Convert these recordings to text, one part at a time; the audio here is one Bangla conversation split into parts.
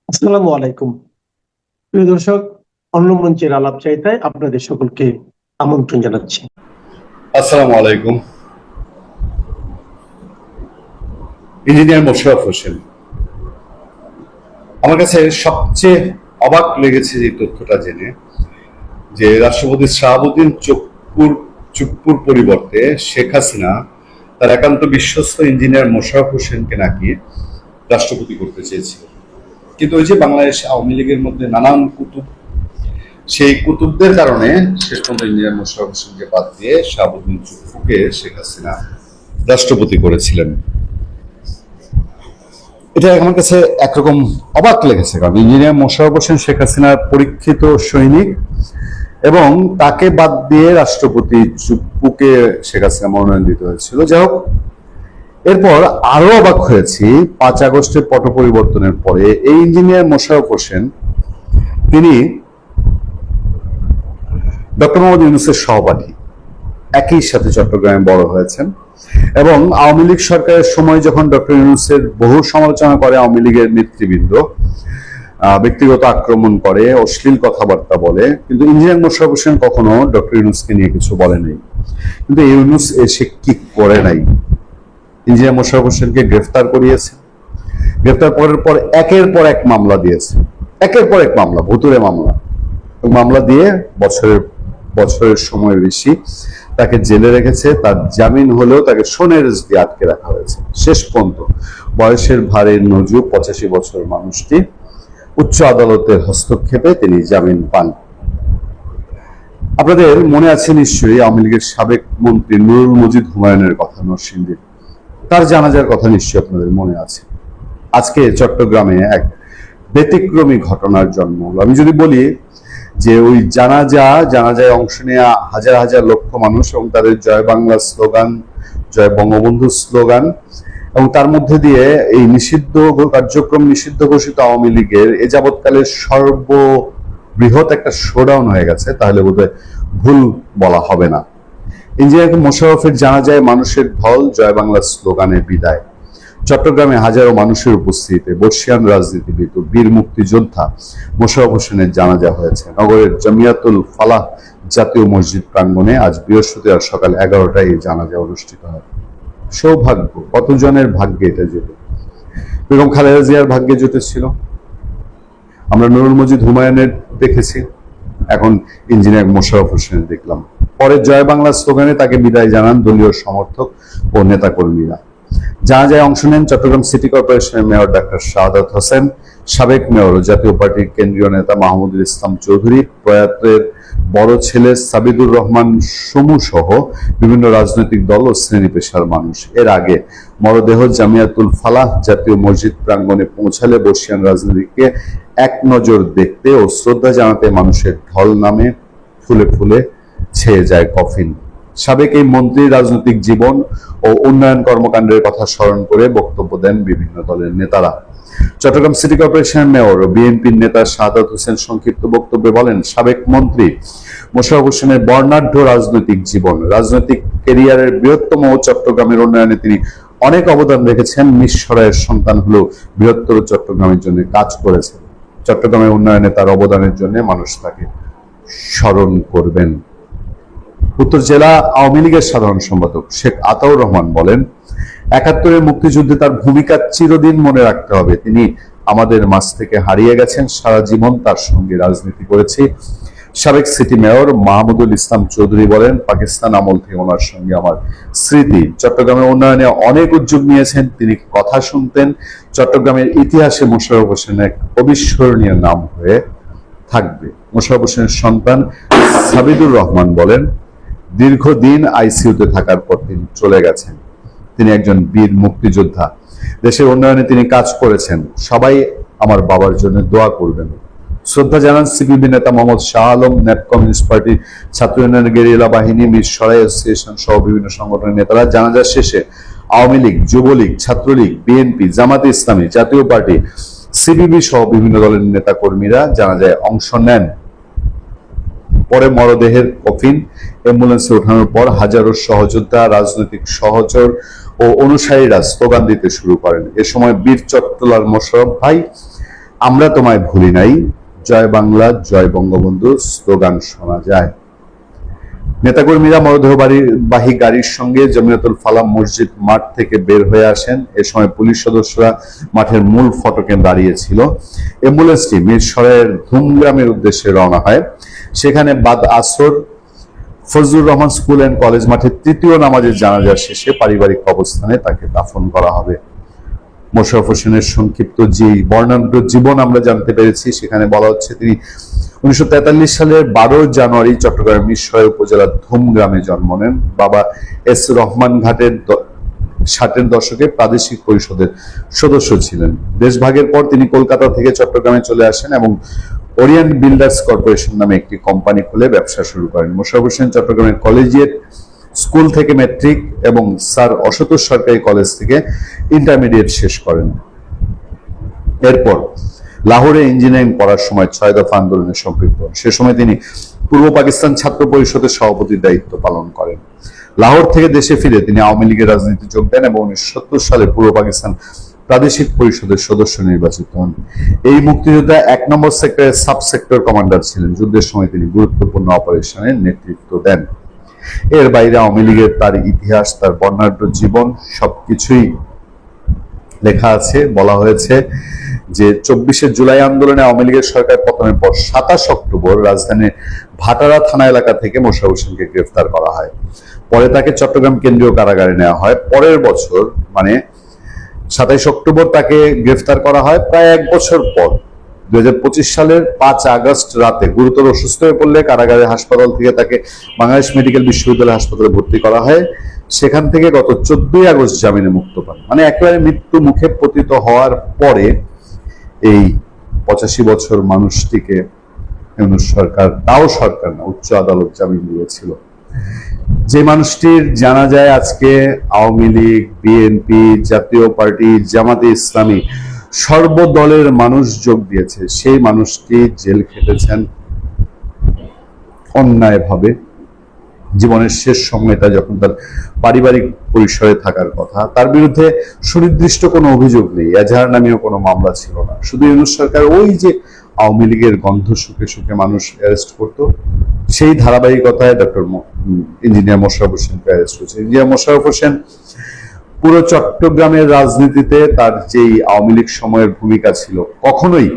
আসসালামু আলাইকুম। প্রিয় দর্শক, অন্য মঞ্চের আলাপ চাইতায় আপনাদের সকলকে আমন্ত্রণ জানাচ্ছি। আসসালামু আলাইকুম। ইঞ্জিনিয়ার মোশাররফ হোসেন, আমার কাছে সবচেয়ে অবাক লেগেছে যে তথ্যটা জেনে, যে রাষ্ট্রপতি শাহাবুদ্দিন চুপ্পুর পরিবর্তে শেখ হাসিনা তার একান্ত বিশ্বস্ত ইঞ্জিনিয়ার মোশাররফ হোসেনকে নাকি রাষ্ট্রপতি করতে চেয়েছিল। কিন্তু ওই যে বাংলাদেশ আওয়ামী লীগের মধ্যে নানান কুতুব, সেই কুতুবদের কারণে শেষ পর্যন্ত ইঞ্জিনিয়ার মোশাররফ হোসেনকে বাদ দিয়ে শাহাবুদ্দিন চুপ্পুকে শেখ হাসিনা রাষ্ট্রপতি করেছিলেন। এটা আমার কাছে একরকম অবাক লেগেছে, কারণ ইঞ্জিনিয়ার মোশাররফ হোসেন শেখ হাসিনার পরীক্ষিত সৈনিক, এবং তাকে বাদ দিয়ে রাষ্ট্রপতি চুপ্পুকে শেখ হাসিনা মনোনয়ন দিতে হয়েছিল। যাই হোক, এরপর আরো অবাক হয়েছি 5 আগস্টের পট পরিবর্তনের পরে এই ইঞ্জিনিয়ার মোশাররফ হোসেন তিনি ডক্টর মোহাম্মদ ইউনূসের সহপাঠী, একই সাথে চট্টগ্রামে বড় হয়েছেন, এবং আওয়ামী লীগ সরকারের সময় যখন ডক্টর ইউনূসের বহু সমালোচনা করে আওয়ামী লীগের নেতৃবৃন্দ, ব্যক্তিগত আক্রমণ করে, অশ্লীল কথাবার্তা বলে, কিন্তু ইঞ্জিনিয়ার মোশাররফ হোসেন কখনো ডক্টর ইউনূসকে নিয়ে কিছু বলে নাই। কিন্তু ইউনূস এসে কি করে নাই, ইঞ্জিনিয়ার মোশাররফ হোসেনকে গ্রেফতার করিয়েছে, গ্রেফতার করার পর একের পর এক মামলা দিয়েছে, একের পর এক মামলা, ভুতুড়ে মামলা, মামলা দিয়ে বছরের সময় বেশি তাকে জেলে রেখেছে। তার জামিন হলেও তাকে সোনের দিয়ে আটকে রাখা হয়েছে। শেষ পর্যন্ত বয়সের ভারে নজু 85 বছর মানুষটি উচ্চ আদালতের হস্তক্ষেপে তিনি জামিন পান। আপনাদের মনে আছে নিশ্চয়ই আওয়ামী লীগের সাবেক মন্ত্রী নুরুল মজিদ হুমায়ুনের কথা, নরসিংদীর, তার জানাজার কথা নিশ্চয়ই আপনাদের মনে আছে। আজকে চট্টগ্রামে এক ব্যতিক্রমী ঘটনার জন্ম হলো। আমি যদি বলি যে ওই জানাজায় অংশ নেওয়া হাজার হাজার লক্ষ মানুষ এবং তাদের জয় বাংলা স্লোগান, জয় বঙ্গবন্ধু স্লোগান, এবং তার মধ্যে দিয়ে এই নিষিদ্ধ কার্যক্রম, নিষিদ্ধ ঘোষিত আওয়ামী লীগের এ যাবৎকালের সর্ববৃহৎ একটা শোডাউন হয়ে গেছে, তাহলে বোধহয় ভুল বলা হবে না। ইঞ্জিনিয়ার মোশাররফের জানাজায় মানুষের ঢল, জয় বাংলা স্লোগানে বিদায়। চট্টগ্রামে হাজারো মানুষের উপস্থিতিতে বর্ষিয়ান রাজনীতিবিদ ও বীর মুক্তিযোদ্ধা মোশাররফ হোসেনের জানাজা হয়েছে নগরের জামিয়াতুল ফালাহ জাতীয় মসজিদ প্রাঙ্গণে। আজ বৃহস্পতিবার সকাল 11টায় এই জানাজা অনুষ্ঠিত হয়। সৌভাগ্য, কতজনের ভাগ্যে এটা জুটে। বেগম খালেদা জিয়ার ভাগ্যে জুটেছিল, আমরা নুরুল মজিদ হুমায়ুনের দেখেছি, এখন ইঞ্জিনিয়ার মোশাররফ হোসেনের দেখলাম। পরে জয় বাংলা স্লোগানে তাকে বিদায় জানান দলীয় সমর্থক ও নেতাকর্মীরা। জানাজায় অংশ নেন চট্টগ্রাম সিটি কর্পোরেশনের মেয়র ডাক্তার শাহাদাত হোসেন, সাবেক মেয়র ও জাতীয় পার্টির কেন্দ্রীয় নেতা মাহমুদুল ইসলাম চৌধুরী, প্রয়াতের বড় ছেলে সাবিদুর রহমান সমু সহ বিভিন্ন রাজনৈতিক দল ও শ্রেণী পেশার মানুষ। এর আগে মরদেহ জামিয়াতুল ফালাহ জাতীয় মসজিদ প্রাঙ্গণে পৌঁছালে বর্ষিয়ান রাজনীতিকে এক নজর দেখতে ও শ্রদ্ধা জানাতে মানুষের ঢল নামে, ফুলে ফুলে ছেয়ে যায় কফিন। সাবেক এই মন্ত্রী রাজনৈতিক জীবন ও উন্নয়ন কর্মকাণ্ডের কথা স্মরণ করে বক্তব্য দেন বিভিন্ন দলের নেতারা। চট্টগ্রাম সিটি কর্পোরেশনের মেয়র ও বিএনপির নেতা শাহাদাত হোসেন সংক্ষিপ্ত বক্তব্যে বলেন, সাবেক মন্ত্রী মোশাররফ হোসেনের বর্ণাঢ্য রাজনৈতিক জীবন, রাজনৈতিক ক্যারিয়ারের বৃহত্তম ও চট্টগ্রামের উন্নয়নে তিনি অনেক অবদান রেখেছেন। নিঃসরায়ের সন্তান হলেও বৃহত্তর চট্টগ্রামের জন্য কাজ করেছেন। চট্টগ্রামের উন্নয়নে তার অবদানের জন্য মানুষ তাকে স্মরণ করবেন। উত্তর জেলা আওয়ামী লীগের সাধারণ সম্পাদক শেখ আতাউর রহমান বলেন, ৭১-এর মুক্তিযুদ্ধে তার ভূমিকা চিরদিন মনে রাখতে হবে। তিনি আমাদের মাঝ থেকে হারিয়ে গেছেন, সারা জীবন তার সঙ্গে রাজনীতি করেছি। সাবেক সিটি মেয়র মাহমুদুল ইসলাম চৌধুরী বলেন, পাকিস্তান আমল থেকে ওনার সঙ্গে আমার স্মৃতি। চট্টগ্রামের উন্নয়নে অনেক উদ্যোগ নিয়েছেন, তিনি কথা শুনতেন। চট্টগ্রামের ইতিহাসে মোশাররফ হোসেন এক অবিস্মরণীয় নাম হয়ে থাকবে। মোশাররফ হোসেনের সন্তান সাবিদুর রহমান বলেন, দীর্ঘদিন আইসিইউতে থাকার পর তিনি চলে গেছেন। তিনি একজন বীর মুক্তিযোদ্ধা, দেশের উন্নয়নে তিনি কাজ করেছেন। সবাই আমার বাবার জন্য দোয়া করবেন। শ্রদ্ধা জানান সিপিবি নেতা Mohammad Shah Alam, nap communist party, ছাত্র ইউনিয়নের গেরিলা বাহিনী, মিরসরাই অ্যাসোসিয়েশন সহ বিভিন্ন সংগঠনের নেতারা। জানাজা শেষে আওয়ামী লীগ, যুবলীগ, ছাত্রলীগ, বিএনপি, জামাতে ইসলামী, জাতীয় পার্টি, সিপিবি সহ বিভিন্ন দলের নেতা কর্মীরা জানাজায় অংশ নেন। পরে মরদেহের কফিন অ্যাম্বুলেন্সে ওঠানোর পর হাজারো সহযোদ্ধা, রাজনৈতিক সহচর ও অনুসারীরা স্লোগান দিতে শুরু করেন। এ সময় বীর চট্টলার মোশাররফ ভাই, আমরা তোমায় ভুলি নাই, জয় বাংলা জয় বঙ্গবন্ধু স্লোগান শোনা যায়। নেতাকর্মীরা মরদেহবাহী গাড়ির সঙ্গে জমিয়তুল ফালাহ মসজিদ মাঠ থেকে বের হয়ে আসেন। এ সময় পুলিশ সদস্যরা মাঠের মূল ফটকে দাঁড়িয়েছিল। অ্যাম্বুলেন্সটি মিরসরাইয়ের ধুমগ্রামের উদ্দেশ্যে রওনা হয়। সেখানে বাদ আসর Fazlur Rahman school and college মাঠে তৃতীয় নামাজের জানাজা শেষে পারিবারিক কবরস্থানে তাকে দাফন করা হবে। মোশাররফ হোসেনের সংক্ষিপ্ত যে বর্ণাঢ্য জীবন আমরা জানতে পেরেছি, সেখানে বলা হচ্ছে তিনি 1943 সালের 12 জানুয়ারি চট্টগ্রামের মিরসরাই উপজেলার ধুমগ্রামে জন্ম নেন। বাবা এস রহমান ঘাটের 60-এর দশকে প্রাদেশিক পরিষদের সদস্য ছিলেন। দেশভাগের পর তিনি কলকাতা থেকে চট্টগ্রামে চলে আসেন এবং ওরিয়েন্ট বিল্ডার্স কর্পোরেশন নামে একটি কোম্পানি খুলে ব্যবসা শুরু করেন। মোশাররফ হোসেন চট্টগ্রামের কলেজিয়েট স্কুল থেকে ম্যাট্রিক এবং স্যার অসতোষ সরকারি কলেজ থেকে ইন্টারমিডিয়েট শেষ করেন। এরপর লাহোরে ইঞ্জিনিয়ারিং পড়ার সময় 6 দফা আন্দোলনে সম্পৃক্ত হন। সে সময় তিনি পূর্ব পাকিস্তান ছাত্র পরিষদের সভাপতির দায়িত্ব পালন করেন। লাহোর থেকে দেশে ফিরে তিনি আওয়ামী লীগের রাজনীতি যোগ দেন এবং 1970 সালে পূর্ব পাকিস্তান প্রাদেশিক পরিষদের সদস্য নির্বাচিত হন। এই মুক্তিযোদ্ধা 1 নম্বর সেক্টরের সাব সেক্টর কমান্ডার ছিলেন। যুদ্ধের সময় তিনি গুরুত্বপূর্ণ অপারেশনের নেতৃত্ব দেন। এর বাইরে আওয়ামী লীগের তার ইতিহাস, তার বর্ণাঢ্য জীবন সবকিছুই লেখা আছে। বলা হয়েছে যে 24শে জুলাই আন্দোলনে আওয়ামী লীগের সরকার পতনের পর 27 অক্টোবর রাজধানীর ভাটারা থানা এলাকা থেকে মোশাররফ হোসেনকে গ্রেফতার করা হয়। পরে তাকে চট্টগ্রাম কেন্দ্রীয় কারাগারে নেওয়া হয়। পরের বছর মানে 27 অক্টোবর তাকে গ্রেফতার করা হয়। প্রায় 1 বছর পর 2025 সালের 5 আগস্ট রাতে গুরুতর অসুস্থ হয়ে পড়লে কারাগারের হাসপাতাল থেকে তাকে বাংলাদেশ মেডিকেল বিশ্ববিদ্যালয় হাসপাতালে ভর্তি করা হয়। সেখান থেকে গত 14 আগস্ট জামিনে মুক্ত পান। মানে একেবারে মৃত্যু মুখে পতিত হওয়ার পরে এই 85 বছর মানুষটিকে সরকার, তাও সরকার না, উচ্চ আদালত জামিন দিয়েছিল। যে মানুষটির জানাজায় আজকে আওয়ামী লীগ, বিএনপি, জাতীয় পার্টি, জামাতে ইসলামী সর্বদলের মানুষ যোগ দিয়েছে, সেই মানুষটি জেল খেটেছেন অন্যায়ভাবে। জীবনের শেষ সময়টা যখন তার পারিবারিক পরিসরে থাকার কথা, তার বিরুদ্ধে সুনির্দিষ্ট কোনো অভিযোগ নেই, এজাহার নামীয় কোনো মামলা ছিল না। শুধু ইউনূস সরকার ওই যে আওয়ামী লীগের গন্ধ শুকে শুকে মানুষ অ্যারেস্ট করতো, সেই ধারাবাহিকতায় ডক্টর ইঞ্জিনিয়ার মোশাররফ হোসেনকে অ্যারেস্ট করেছে। ইঞ্জিনিয়ার মোশাররফ হোসেন পুরো চট্টগ্রামের রাজনীতিতে তার যেই আওয়ামী লীগ সময়ের ভূমিকা ছিল, কখনোই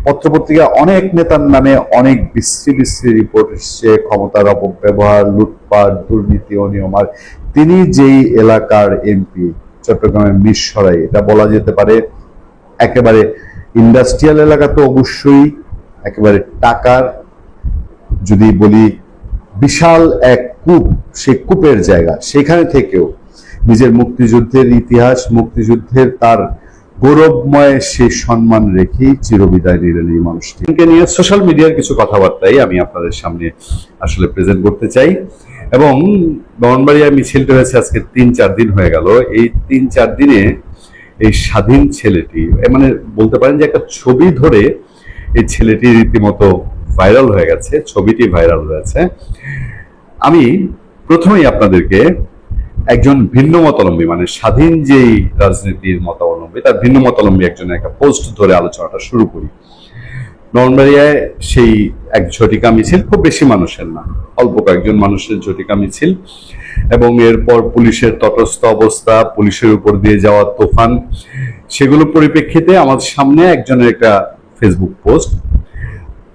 পত্রপত্রিকা অনেক নেতার নামে অনেক বিশ্রী রিপোর্ট এসছে, ক্ষমতার অপব্যবহার, লুটপাট, দুর্নীতি, অনিয়ম। আর তিনি যেই এলাকার এমপি, চট্টগ্রামের মিরসরাই, এটা বলা যেতে পারে একেবারে ইন্ডাস্ট্রিয়াল এলাকা, তো অবশ্যই একেবারে টাকার, যদি বলি বিশাল এক কূপ, সেই কূপের জায়গা, সেখানে থেকেও নিজের মুক্তিযুদ্ধের ইতিহাস, মুক্তিযুদ্ধের তার গৌরবময় সেই সম্মান রেখেই চিরবিদায় নিলেন এই মানুষটিকে নিয়ে সোশ্যাল মিডিয়ার কিছু কথাবার্তাই আমি আপনাদের সামনে আসলে প্রেজেন্ট করতে চাই। এবং ব্রাহ্মণবাড়িয়া মিছিলটা হয়েছে আজকে 3-4 দিন হয়ে গেল। এই 3-4 দিনে এই স্বাধীন ছেলেটি, মানে বলতে পারেন যে একটা ছবি ধরে এই ছেলেটি রীতিমতো ভাইরাল হয়ে গেছে, ছবিটি ভাইরাল হয়েছে। আমি প্রথমেই আপনাদেরকে একজন ভিন্ন মতাবলম্বী, মানে স্বাধীন যেই রাজনীতির মতাবলম্বী, তার ভিন্ন মতাবলম্বী একজনের একটা পোস্ট ধরে আলোচনাটা শুরু করি। ব্রাহ্মণবাড়িয়ায় সেই এক ঝটিকা মিছিল, খুব বেশি মানুষের না, অল্প কয়েকজন মানুষের ঝটিকা মিছিল, এবং এরপর পুলিশের তটস্থ অবস্থা, পুলিশের উপর দিয়ে যাওয়া তোফান, সেগুলোর পরিপ্রেক্ষিতে আমার সামনে একজনের একটা ফেসবুক পোস্ট।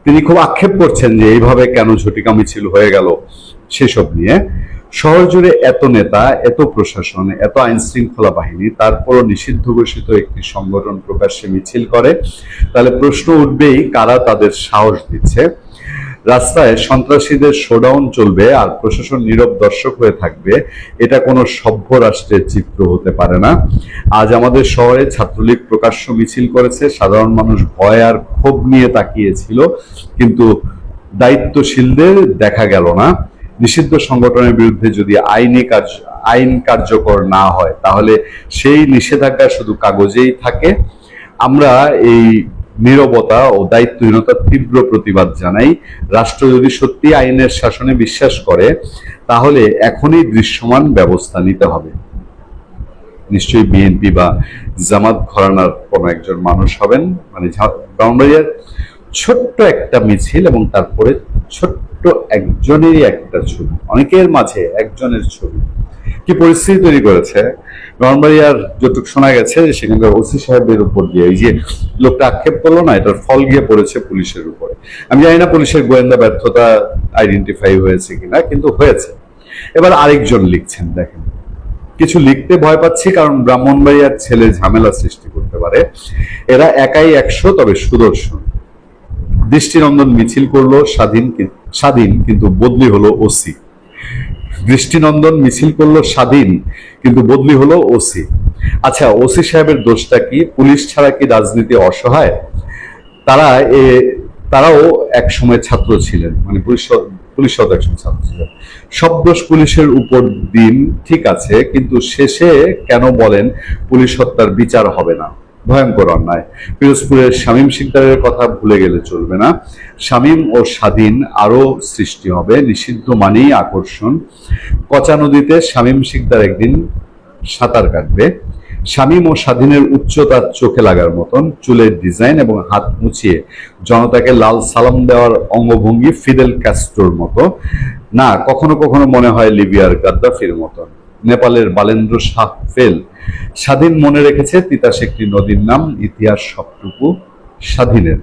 তিনি খুব আক্ষেপ করছেন যে এইভাবে কেন ঝটিকা মিছিল হয়ে গেল সেসব নিয়ে। শহর জুড়ে এত নেতা, এত প্রশাসন, এত আইন শৃঙ্খলা বাহিনী, তারপরও নিষিদ্ধ ঘোষিত একটি সংগঠন প্রকাশ্যে মিছিল করে, তাহলে প্রশ্ন উঠবেই কারা তাদের সাহস দিচ্ছে। রাস্তায় সন্ত্রাসীদের শোডাউন চলবে আর প্রশাসন নীরব দর্শক হয়ে থাকবে, এটা কোনো সভ্য রাষ্ট্রের চিত্র হতে পারে না। আজ আমাদের শহরে ছাত্রলীগ প্রকাশ্য মিছিল করেছে, সাধারণ মানুষ ভয় আর ক্ষোভ নিয়ে তাকিয়েছিল, কিন্তু দায়িত্বশীলদের দেখা গেল না। নিষিদ্ধ সংগঠনের বিরুদ্ধে যদি আইন কার্যকর না হয়, তাহলে সেই নিষেধাজ্ঞা শুধু কাগজেই থাকে। আমরা এই নীরবতা ও দায়িত্বহীনতার তীব্র প্রতিবাদ জানাই। রাষ্ট্র যদি সত্যি আইনের শাসনে বিশ্বাস করে, তাহলে এখনই দৃশ্যমান ব্যবস্থা নিতে হবে। নিশ্চয়ই বিএনপি বা জামাত ঘরানার কোনো একজন মানুষ হবেন। মানে ব্রাহ্মণবাড়িয়ার ছোট্ট একটা মিছিল এবং তারপরে ছোট্ট একজনেরই একটা ছবি, অনেকের মাঝে একজনের ছবি কি পরিস্থিতি তৈরি করেছে। ব্রাহ্মণবাড়িয়ার যতটুকু শোনা গেছে যে সেখানকার ওসি সাহেবের উপর দিয়ে এই যে লোকটা আক্ষেপ করলো না, এটার ফল গিয়ে পড়েছে পুলিশের উপরে। আমি জানি না পুলিশের গোয়েন্দা ব্যর্থতা আইডেন্টিফাই হয়েছে কিনা, কিন্তু হয়েছে। এবার আরেকজন লিখছেন, দেখেন কিছু লিখতে ভয় পাচ্ছি কারণ ব্রাহ্মণবাড়িয়ার ছেলে ঝামেলা সৃষ্টি করতে পারে। এরা একাই 100 তবে সুদর্শন। দৃষ্টিনন্দন মিছিল করলো স্বাধীন কিন্তু বদলি হলো ওসি। দৃষ্টিনন্দন মিছিল করলো স্বাধীন কিন্তু বদলি হলো ওসি। আচ্ছা, ওসি সাহেবের দোষটা কি? পুলিশ ছাড়া কি রাজনীতি অসহায়? তারা তারাও এক সময় ছাত্র ছিলেন, মানে পুলিশ একসময় ছাত্র ছিলেন। সব দোষ পুলিশের উপর দিন, ঠিক আছে, কিন্তু শেষে কেন বলেন পুলিশ হত্যার বিচার হবে না? ভয়ঙ্কর অন্যায়। পিরোজপুরের শামীম শিকদারের কথা ভুলে গেলে চলবে না। শামীম ও স্বাধীন আরো সৃষ্টি হবে, নিষিদ্ধ মানেই আকর্ষণ। কচা নদীতে শামীম শিকদার একদিন সাঁতার কাটবে। শামীম ও স্বাধীনের উচ্চতা চোখে লাগার মতন, চুলের ডিজাইন এবং হাত মুছিয়ে জনতাকে লাল সালাম দেওয়ার অঙ্গভঙ্গি ফিদেল ক্যাস্ট্রোর মতো না, কখনো কখনো মনে হয় লিবিয়ার গাদ্দাফির মতন। নেপালের বালেন্দ্র শাহ ফেল। স্বাধীন মনে রেখেছে তিতাস একটি নদীর নাম, ইতিহাস সবটুকু স্বাধীনের।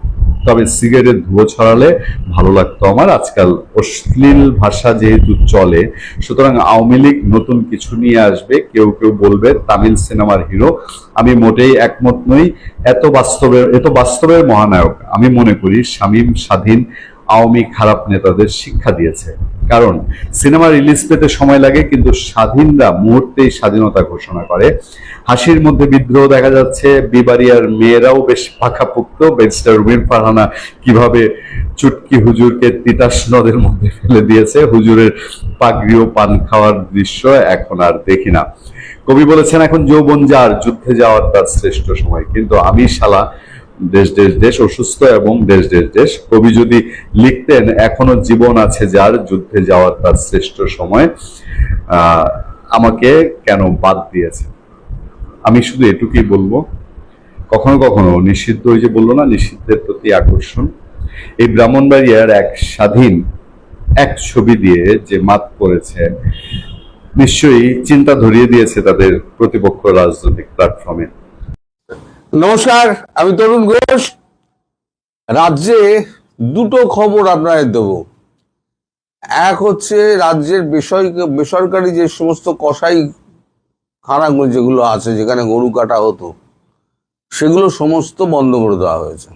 তবে সিগারেটের ধুয়ো ছড়ালে ভালো লাগতো আমার। আজকাল অশ্লীল ভাষা যেহেতু চলে, সুতরাং আওয়ামী লীগ নতুন কিছু নিয়ে আসবে। কেউ কেউ বলবে তামিল সিনেমার হিরো। আমি মোটেই একমত নই। এত বাস্তবের মহানায়ক। আমি মনে করি শামীম স্বাধীন আওয়ামী খারাপ নেতাদের শিক্ষা দিয়েছে। কারণ সিনেমা রিলিজ পেতে সময় লাগে, কিন্তু স্বাধীনরা মুহূর্তেই স্বাধীনতা ঘোষণা করে। হাসির মধ্যে বিদ্রোহ দেখা যাচ্ছে। বিবাড়িয়ার মেয়েরাও বেশ পাকাপোক্ত। ব্যারিস্টার রুমিন ফারহানা কিভাবে চুটকি হুজুরকে তিতাস নদের মধ্যে ফেলে দিয়েছে, হুজুরের পাগড়ি ও পান খাওয়ার দৃশ্য এখন আর দেখি না। কবি বলেছেন, এখন যৌবন যার, যুদ্ধে যাওয়ার তার শ্রেষ্ঠ সময়। কিন্তু আমি শালা দেশ দেশ দেশ অসুস্থ এবং দেশ দেশ দেশ। কবি যদি লিখতেন, এখনো জীবন আছে যার, যুদ্ধে যাওয়ার তার শ্রেষ্ঠ সময়, আমাকে কেন বাদ দিয়েছে? আমি শুধু এটুকুই বলবো, কখনো কখনো নিষিদ্ধ, ওই যে বললো না, নিষিদ্ধের প্রতি আকর্ষণ। এই ব্রাহ্মণবাড়িয়ার এক স্বাধীন এক ছবি দিয়ে যে মাত করেছে, নিশ্চয়ই চিন্তা ধরিয়ে দিয়েছে তাদের প্রতিপক্ষ রাজনৈতিক প্ল্যাটফর্মে। নমস্কার, আমি তরুণ ঘোষ। রাজ্যে দুটো খবর আপনাদের দেব। এক হচ্ছে রাজ্যের বেসরকারি যে সমস্ত কসাই খানাগুলো যেগুলো আছে, যেখানে গরু কাটা হতো, সেগুলো সমস্ত বন্ধ করে দেওয়া হয়েছে।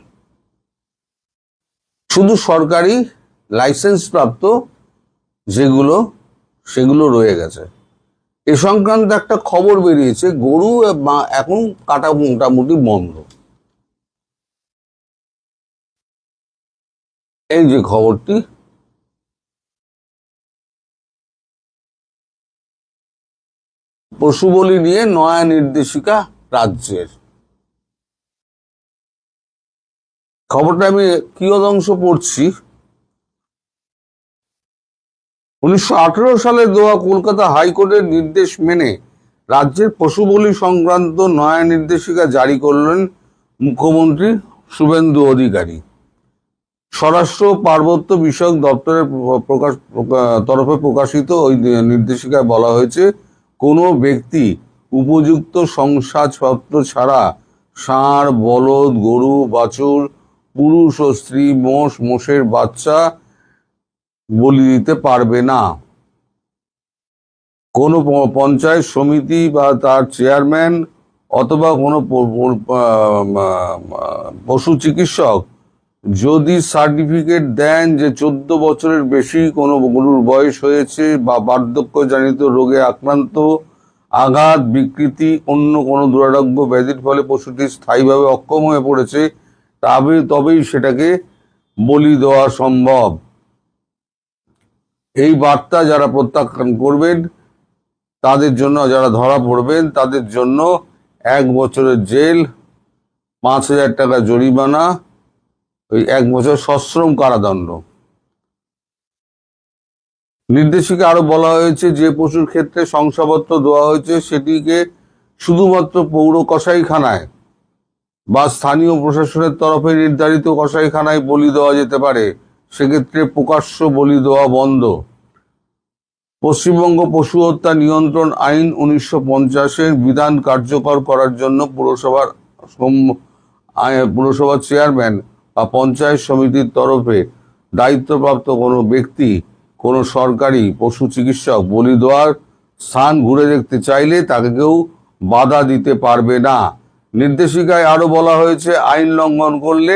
শুধু সরকারি লাইসেন্স প্রাপ্ত সেগুলো রয়ে গেছে। এ সংক্রান্ত একটা খবর বেরিয়েছে, গরু এখন কাটা মোটামুটি বন্ধ। এই যে খবরটি, পশু বলি নিয়ে নয়া নির্দেশিকা রাজ্যের। খবরটা আমি কিয়দংশ পড়ছি। 1918 সালে দেওয়া কলকাতা হাইকোর্টের নির্দেশ মেনে রাজ্যের পশু বলি সংক্রান্ত নয়া নির্দেশিকা জারি করলেন মুখ্যমন্ত্রী শুভেন্দু অধিকারী। স্বরাষ্ট্র পার্বত্য বিষয়ক দপ্তরের তরফে প্রকাশিত ওই নির্দেশিকায় বলা হয়েছে, কোনো ব্যক্তি উপযুক্ত শংসাপত্র ছাড়া ষাঁড়, বলদ, গরু, বাছুর, পুরুষ ও স্ত্রী, মোষের বাচ্চা বলি দিতে পারবে না। কোনো পঞ্চায়েত সমিতি বা তার চেয়ারম্যান অথবা কোনো পশু চিকিৎসক যদি সার্টিফিকেট দেন যে 14 বছরের বেশি কোনো গরুর বয়স হয়েছে বা বার্ধক্যজনিত রোগে আক্রান্ত, আঘাত, বিকৃতি, অন্য কোনো দুরারোগ্য ব্যাধির ফলে পশুটি স্থায়ীভাবে অক্ষম হয়ে পড়েছে, তবেই সেটাকে বলি দেওয়া সম্ভব। এই বার্তা যারা প্রত্যাখ্যান করবেন তাদের জন্য, যারা ধরা পড়বেন তাদের জন্য 1 বছরের জেল, 5,000 টাকা জরিমানা, ওই 1 বছর সশ্রম কারাদণ্ড। নির্দেশিকা আরো বলা হয়েছে, যে পশুর ক্ষেত্রে শংসাপত্র দেওয়া হয়েছে সেটিকে শুধুমাত্র পৌর কসাইখানায় বা স্থানীয় প্রশাসনের তরফে নির্ধারিত কসাইখানায় বলি দেওয়া যেতে পারে, সেক্ষেত্রে প্রকাশ্য বলি দেওয়া বন্ধ। পশ্চিমবঙ্গ পশু হত্যা নিয়ন্ত্রণ আইন 1950-এর বিধান কার্যকর করার জন্য পুরসভার চেয়ারম্যান বা পঞ্চায়েত সমিতির তরফে দায়িত্বপ্রাপ্ত কোনো ব্যক্তি, কোনো সরকারি পশু চিকিৎসক বলি দেওয়ার স্থান ঘুরে দেখতে চাইলে তাকে কেউ বাধা দিতে পারবে না। নির্দেশিকায় আরো বলা হয়েছে, আইন লঙ্ঘন করলে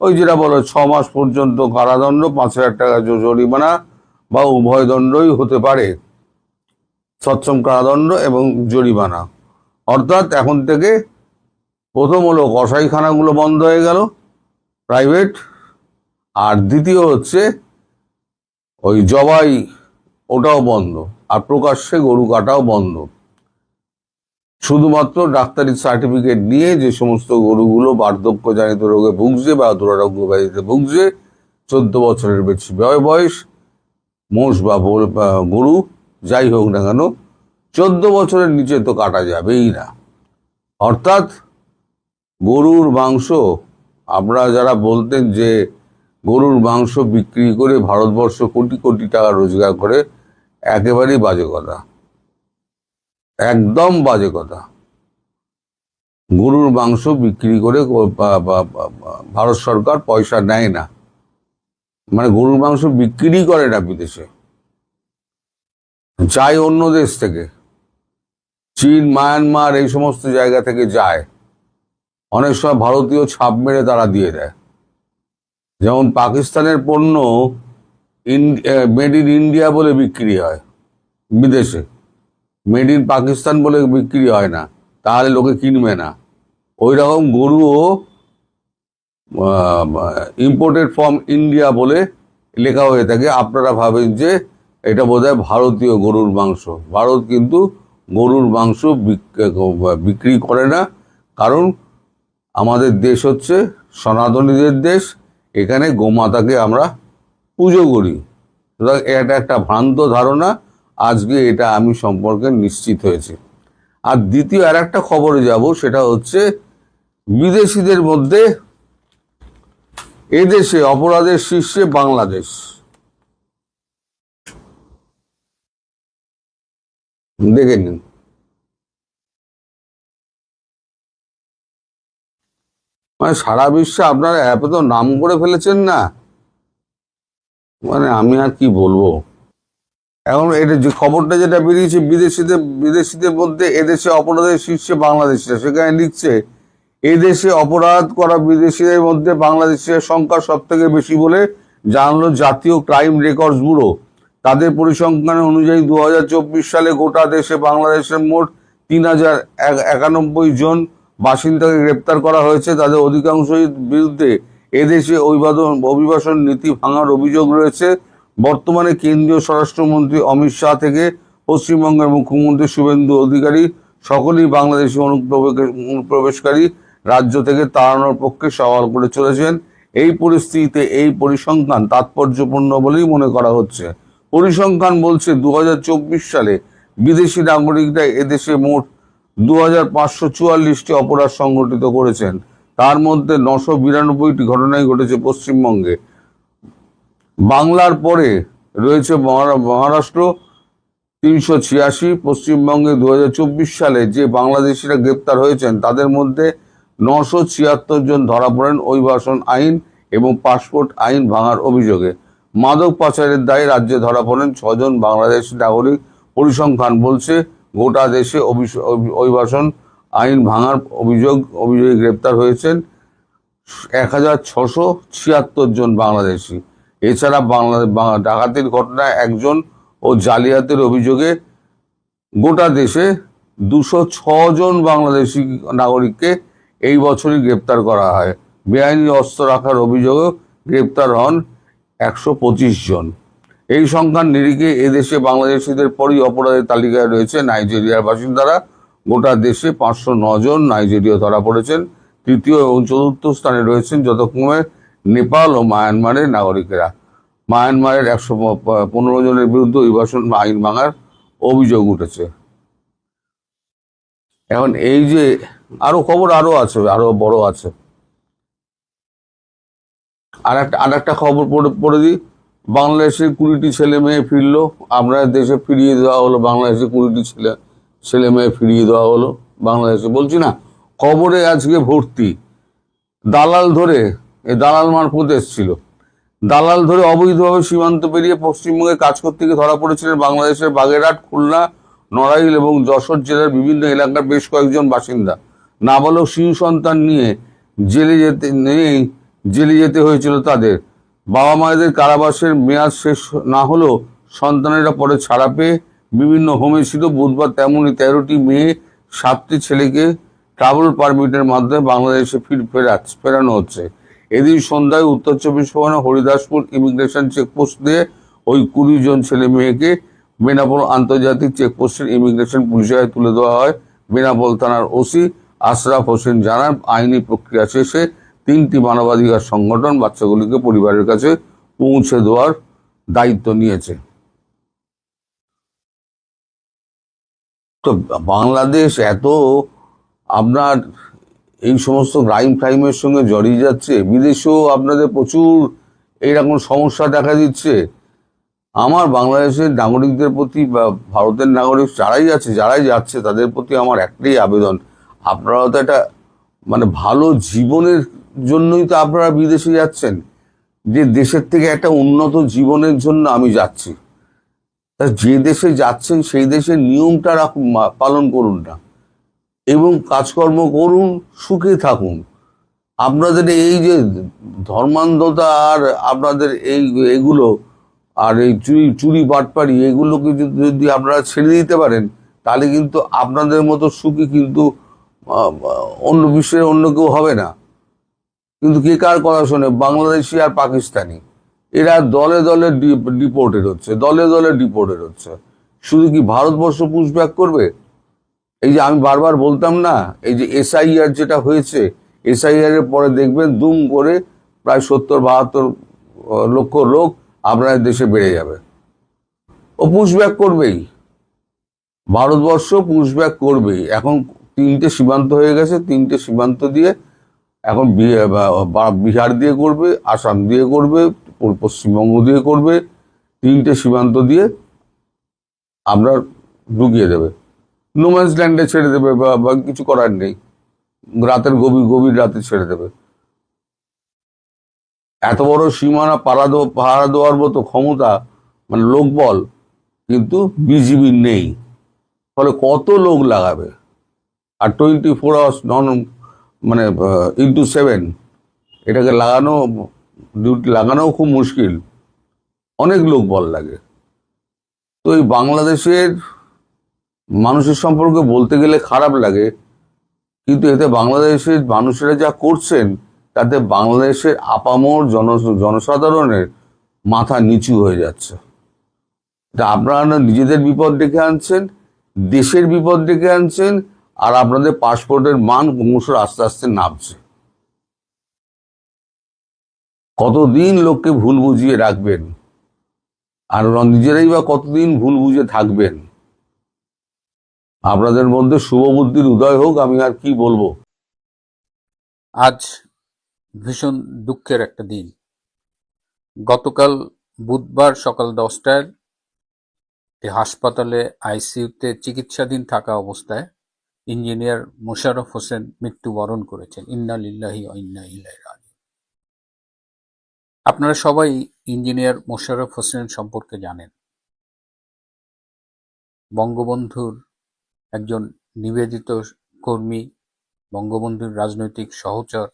ওই যেটা বলো 6 মাস পর্যন্ত কারাদণ্ড, 5,000 টাকা জরিমানা বা উভয় দণ্ডই হতে পারে, সশ্রম কারাদণ্ড এবং জরিমানা। অর্থাৎ এখন থেকে প্রথম হলো কসাইখানাগুলো বন্ধ হয়ে গেল প্রাইভেট, আর দ্বিতীয় হচ্ছে ওই জবাই, ওটাও বন্ধ, আর প্রকাশ্যে গরু কাটাও বন্ধ। শুধুমাত্র ডাক্তারি সার্টিফিকেট নিয়ে যে সমস্ত গরুগুলো বার্ধক্যজনিত রোগে ভুগছে বা দুরারোগ্য ব্যাধিতে ভুগছে, 14 বছরের বেশি বয়স, মোষ বা গরু যাই হোক না কেন, 14 বছরের নিচে তো কাটা যাবেই না। অর্থাৎ গরুর মাংস, আপনারা যারা বলতেন যে গরুর মাংস বিক্রি করে ভারতবর্ষ কোটি কোটি টাকা রোজগার করে, একেবারেই বাজে কথা, একদম বাজে কথা। গরুর মাংস বিক্রি করে ভারত সরকার পয়সা নেয় না, মানে গরুর মাংস বিক্রি করে না বিদেশে, যায় অন্য দেশ থেকে, চীন, মায়ানমার এই সমস্ত জায়গা থেকে যায়। অনেক সময় ভারতীয় ছাপ মেরে তারা দিয়ে দেয়। যেমন পাকিস্তানের পণ্য মেড ইন ইন্ডিয়া বলে বিক্রি হয় বিদেশে, মেড ইন পাকিস্তান বলে বিক্রি হয় না, তাহলে লোকে কিনবে না। ওই রকম গরুও ইম্পোর্টেড ফ্রম ইন্ডিয়া বলে লেখা হয়ে থাকে। আপনারা ভাবেন যে এটা বোধহয় ভারতীয় গরুর মাংস। ভারত কিন্তু গরুর মাংস বিক্রি করে না, কারণ আমাদের দেশ হচ্ছে সনাতনীদের দেশ, এখানে গোমাতাকে আমরা পুজো করি। সুতরাং এটা একটা ভ্রান্ত ধারণা, আজকে এটা আমি সম্পর্কে নিশ্চিত হয়েছি। আর দ্বিতীয় আর একটা খবরে যাব, সেটা হচ্ছে বিদেশিদের মধ্যে এদেশে অপরাধের শীর্ষে বাংলাদেশ। দেখে নিন, মানে সারা বিশ্বে আপনারা এত নাম করে ফেলেছেন না, মানে আমি আর কি বলবো। এখন এটা যে খবরটা যেটা বেরিয়েছে, বিদেশিদের মধ্যে এদেশে অপরাধের শীর্ষে বাংলাদেশিরা, সেখানে লিখছে এদেশে অপরাধ করা বিদেশিদের মধ্যে বাংলাদেশের সংখ্যা সব থেকে বেশি বলে জানালো জাতীয় ক্রাইম রেকর্ডস ব্যুরো। তাদের পরিসংখ্যান অনুযায়ী 2024 সালে গোটা দেশে বাংলাদেশের মোট 3,091 জন বাসিন্দাকে গ্রেপ্তার করা হয়েছে। তাদের অধিকাংশের বিরুদ্ধে এদেশে অভিবাসন নীতি ভাঙার অভিযোগ রয়েছে। বর্তমানে কেন্দ্রীয় স্বরাষ্ট্রমন্ত্রী অমিত শাহ থেকে পশ্চিমবঙ্গের মুখ্যমন্ত্রী শুভেন্দু অধিকারী সকলেই বাংলাদেশি অনুপ্রবেশকারী রাজ্য থেকে তাড়ানোর পক্ষে সওয়াল করে চলেছেন। এই পরিস্থিতিতে এই পরিসংখ্যান তাৎপর্যপূর্ণ বলেই মনে করা হচ্ছে। পরিসংখ্যান বলছে 2024 সালে বিদেশি নাগরিকরা এদেশে মোট 2,544টি অপরাধ সংঘটিত করেছেন। তার মধ্যে 992টি ঘটনাই ঘটেছে পশ্চিমবঙ্গে। বাংলার পরে রয়েছে মহারাষ্ট্র 386। পশ্চিমবঙ্গে 2024 সালে যে বাংলাদেশিরা গ্রেপ্তার হয়েছেন তাদের মধ্যে 976 জন ধরা পড়েন অভিবাসন আইন এবং পাসপোর্ট আইন ভাঙার অভিযোগে। মাদক পাচারের দায়ে রাজ্যে ধরা পড়েন 6 জন বাংলাদেশি নাগরিক। পরিসংখ্যান বলছে গোটা দেশে অভিবাসন আইন ভাঙার অভিযোগে গ্রেপ্তার হয়েছেন 1,676 জন বাংলাদেশি। এছাড়া ডাকাতির ঘটনায় 1 জন ও জালিয়াতির অভিযোগে গোটা দেশে 206 জন বাংলাদেশি নাগরিককে এই বছরই গ্রেপ্তার করা হয়। বেআইনি অস্ত্র রাখার অভিযোগে গ্রেপ্তার হন 125 জন। এই সংখ্যার নিরিখে এদেশে বাংলাদেশিদের পরই অপরাধের তালিকায় রয়েছে নাইজেরিয়ার বাসিন্দারা। গোটা দেশে 509 জন নাইজেরীয় ধরা পড়েছেন। তৃতীয় এবং চতুর্থ স্থানে রয়েছেন যথাক্রমে নেপাল ও মায়ানমারের নাগরিকেরা। মায়ানমারের 115 জনের বিরুদ্ধে অভিবাসন আইন ভাঙার অভিযোগ উঠেছে। এখন এই যে আরো খবর আরো আছে, আরো বড় আছে। আর একটা খবর পড়ে দিই। বাংলাদেশের 20টি ছেলে মেয়ে ফিরলো, আমরা দেশে ফিরিয়ে দেওয়া হলো। বাংলাদেশের 20টি ছেলে মেয়ে ফিরিয়ে দেওয়া হলো বাংলাদেশে। বলছি না, খবরে আজকে ভর্তি। দালাল ধরে, দালাল মারফত এসেছিল, দালাল ধরে অবৈধভাবে সীমান্ত পেরিয়ে পশ্চিমবঙ্গে কাজ করতে গিয়ে ধরা পড়েছিলেন বাংলাদেশের বাগেরহাট, খুলনা, নড়াইল এবং যশোর জেলার বিভিন্ন এলাকার বেশ কয়েকজন বাসিন্দা। নাবালক শিশু সন্তান নিয়ে জেলে যেতে হয়েছিল তাদের। বাবা মায়েদের কারাবাসের মেয়াদ শেষ না হলেও সন্তানেরা পরে ছাড়া পেয়ে বিভিন্ন হোমে ছিল। বুধবার তেমনই 13টি মেয়ে, 7টি ছেলেকে ট্রাভেল পারমিটের মাধ্যমে বাংলাদেশে ফেরানো হচ্ছে। এদিন সন্ধ্যায় উত্তর 24 পরগনা হরিদাসপুর ইমিগ্রেশন চেকপোস্ট দিয়ে ওই 20 জন ছেলে মেয়েকে বেনাপোল আন্তর্জাতিক চেকপোস্টের ইমিগ্রেশন পুলিশে তুলে দেওয়া হয়। বেনাপোল থানার ওসি আশরাফ হোসেন জানান, আইনি প্রক্রিয়া শেষে 3টি মানবাধিকার সংগঠন বাচ্চাগুলিকে পরিবারের কাছে পৌঁছে দেওয়ার দায়িত্ব নিয়েছে। তো বাংলাদেশ এত আপনার এই সমস্ত ক্রাইমের সঙ্গে জড়িয়ে যাচ্ছে, বিদেশেও আপনাদের প্রচুর এইরকম সমস্যা দেখা দিচ্ছে। আমার বাংলাদেশের নাগরিকদের প্রতি বা ভারতের নাগরিক যারাই যাচ্ছে তাদের প্রতি আমার একটাই আবেদন, আপনারা তো একটা মানে ভালো জীবনের জন্যই তো আপনারা বিদেশে যাচ্ছেন, যে দেশের থেকে একটা উন্নত জীবনের জন্য আমি যাচ্ছি। তা যে দেশে যাচ্ছেন সেই দেশের নিয়মটা পালন করুন না, এবং কাজকর্ম করুন, সুখে থাকুন। আপনাদের এই যে ধর্মান্ধতা আর আপনাদের এগুলো আর এই চুরি বাটপাড়ি এগুলোকে যদি আপনারা ছেড়ে দিতে পারেন, তাহলে কিন্তু আপনাদের মতো সুখী কিন্তু অন্য বিশ্বের অন্য কেউ হবে না। কিন্তু কে কার কথা শোনে? বাংলাদেশি আর পাকিস্তানি, এরা দলে দলে ডিপোর্টেড হচ্ছে। শুধু কি ভারতবর্ষ পুশব্যাক করবে? এই যে আমি বারবার বলতাম না, এই যে SIR যেটা হয়েছে, SIR এর পরে দেখবেন দুম করে প্রায় 70-72 লক্ষ লোক আপনার দেশে বেড়ে যাবে। ও পুশব্যাক করবেই, ভারতবর্ষ পুশব্যাক করবেই। এখন 3টে সীমান্ত হয়ে গেছে, 3টে সীমান্ত দিয়ে এখন বিহার দিয়ে করবে, আসাম দিয়ে করবে, পশ্চিমবঙ্গ দিয়ে করবে, 3টে সীমান্ত দিয়ে আপনার ঢুকিয়ে দেবে, নোম্যান্স ল্যান্ডে ছেড়ে দেবে, বা কিছু করার নেই, রাতের গভীর রাতে ছেড়ে দেবে। এত বড় সীমানা পাহারা দেওয়ার মতো ক্ষমতা মানে লোকবল কিন্তু বিজিবি নেই। ফলে কত লোক লাগাবে? আর 24 আওয়ার্স মানে × 7 এটাকে ডিউটি লাগানোও খুব মুশকিল, অনেক লোক বল লাগে। তো এই বাংলাদেশের মানুষের সম্পর্কে বলতে গেলে খারাপ লাগে, কিন্তু এতে বাংলাদেশের মানুষেরা যা করছেন তাতে বাংলাদেশের আপামর জনসাধারণের মাথা নিচু হয়ে যাচ্ছে। এটা আপনারা নিজেদের বিপদ ডেকে আনছেন, দেশের বিপদ ডেকে আনছেন, আর আপনাদের পাসপোর্টের মান ক্রমশ আস্তে আস্তে নামছে। কতদিন লোককে ভুল বুঝিয়ে রাখবেন, আর নিজেরাই বা কতদিন ভুল বুঝে থাকবেন? আপনাদের মধ্যে শুভবুদ্ধির উদয় হোক, আমি আর কি বলবো। আজ ভীষণ দুঃখের একটা দিন। গতকাল বুধবার সকাল 10টায় হাসপাতালে ICUতে চিকিৎসাধীন থাকা অবস্থায় ইঞ্জিনিয়ার মোশাররফ হোসেন মৃত্যুবরণ করেছেন। ইন্না লিল্লাহি ওয়া ইন্না ইলাইহি রাজিউন। আপনারা সবাই ইঞ্জিনিয়ার মোশাররফ হোসেন সম্পর্কে জানেন। বঙ্গবন্ধুর একজন নিবেদিত কর্মী, বঙ্গবন্ধুর রাজনৈতিক সহচর,